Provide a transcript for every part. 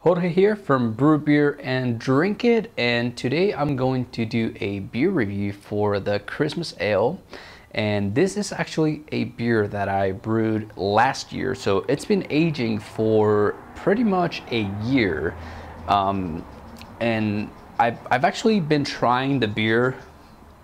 Jorge here from Brew Beer and Drink It, and today I'm going to do a beer review for the Christmas Ale. And this is actually a beer that I brewed last year, so it's been aging for pretty much a year. And I've actually been trying the beer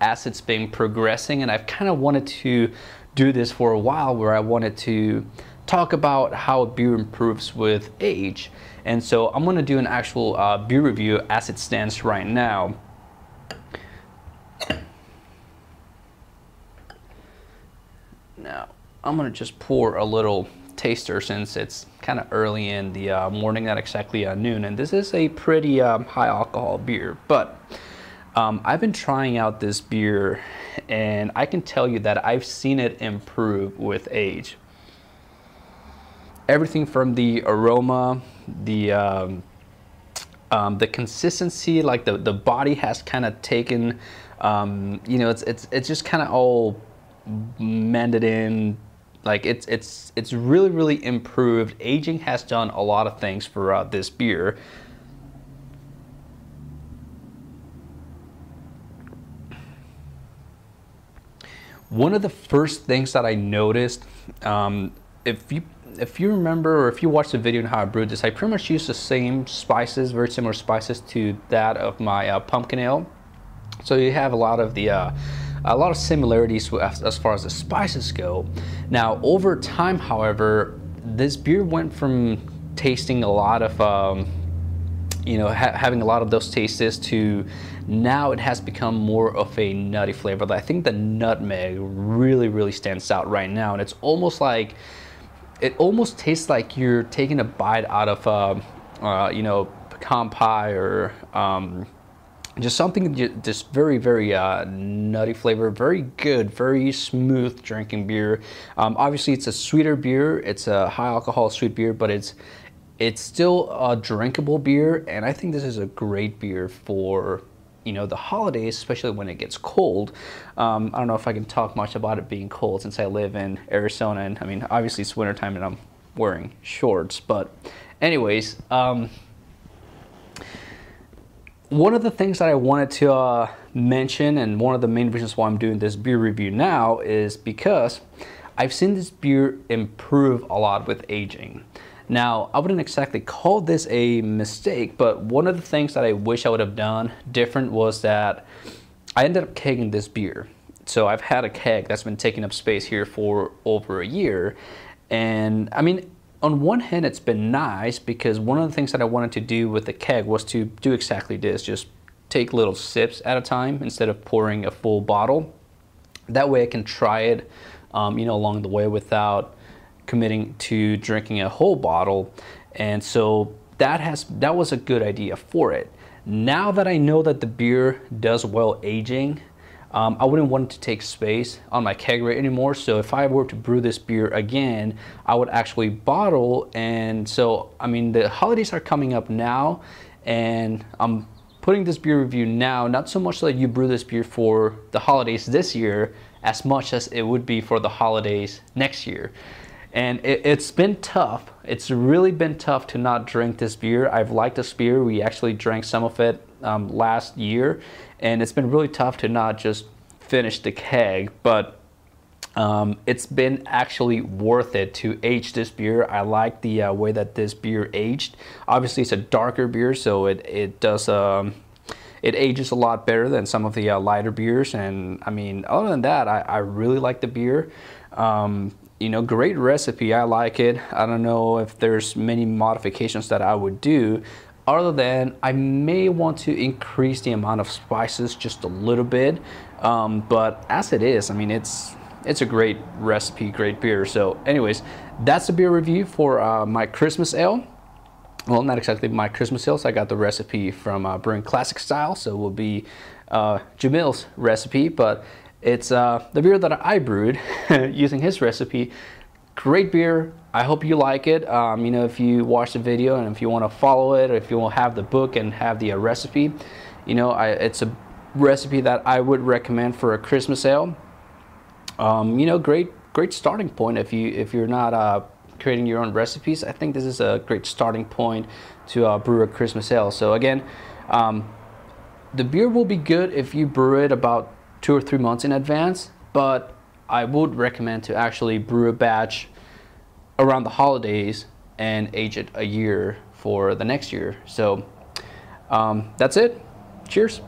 as it's been progressing, and I've kind of wanted to do this for a while, where I wanted to talk about how a beer improves with age. And so I'm going to do an actual beer review as it stands right now. Now I'm going to just pour a little taster since it's kind of early in the morning, not exactly noon, and this is a pretty high alcohol beer. But I've been trying out this beer, and I can tell you that I've seen it improve with age. Everything from the aroma, the consistency, like the body has kind of taken, you know, it's just kind of all mended in. Like it's really improved. Aging has done a lot of things for this beer. One of the first things that I noticed, if you remember, or if you watched the video on how I brewed this, I pretty much used the same spices, very similar spices to that of my pumpkin ale. So you have a lot of similarities as far as the spices go. Now over time, however, this beer went from tasting a lot of you know, having a lot of those tastes to now it has become more of a nutty flavor. I think the nutmeg really stands out right now, and it's almost like, it almost tastes like you're taking a bite out of you know, pecan pie, or just something just very nutty flavor. Very good, very smooth drinking beer. Obviously it's a sweeter beer, it's a high alcohol sweet beer, but it's still a drinkable beer, and I think this is a great beer for, you know, the holidays, especially when it gets cold. I don't know if I can talk much about it being cold since I live in Arizona, and I mean, obviously it's wintertime and I'm wearing shorts, but anyways, one of the things that I wanted to mention, and one of the main reasons why I'm doing this beer review now, is because I've seen this beer improve a lot with aging. Now, I wouldn't exactly call this a mistake, but one of the things that I wish I would have done different was that I ended up kegging this beer. So I've had a keg that's been taking up space here for over a year. And I mean, on one hand, it's been nice, because one of the things that I wanted to do with the keg was to do exactly this, just take little sips at a time instead of pouring a full bottle. That way I can try it, you know, along the way without committing to drinking a whole bottle. And so that was a good idea for it. Now that I know that the beer does well aging, I wouldn't want it to take space on my kegerator anymore. So if I were to brew this beer again, I would actually bottle. And so, I mean, the holidays are coming up now, and I'm putting this beer review now, not so much that you brew this beer for the holidays this year, as much as it would be for the holidays next year. And it's been tough. It's really been tough to not drink this beer. I've liked this beer. We actually drank some of it last year, and it's been really tough to not just finish the keg. But it's been actually worth it to age this beer. I like the way that this beer aged. Obviously, it's a darker beer, so it ages a lot better than some of the lighter beers. And I mean, other than that, I really like the beer. You know, great recipe. I like it. I don't know if there's many modifications that I would do, other than I may want to increase the amount of spices just a little bit. But as it is, I mean, it's a great recipe, great beer. So anyways, that's the beer review for my Christmas ale. Well, not exactly my Christmas ale, so I got the recipe from Brewing Classic Style, so it will be Jamil's recipe, but it's the beer that I brewed using his recipe. Great beer. I hope you like it. You know, if you watch the video and if you want to follow it, or if you will have the book and have the recipe, you know, it's a recipe that I would recommend for a Christmas ale. You know, great starting point if you're not creating your own recipes, I think this is a great starting point to brew a Christmas ale. So again, the beer will be good if you brew it about 2 or 3 months in advance, but I would recommend to actually brew a batch around the holidays and age it a year for the next year. So that's it. Cheers.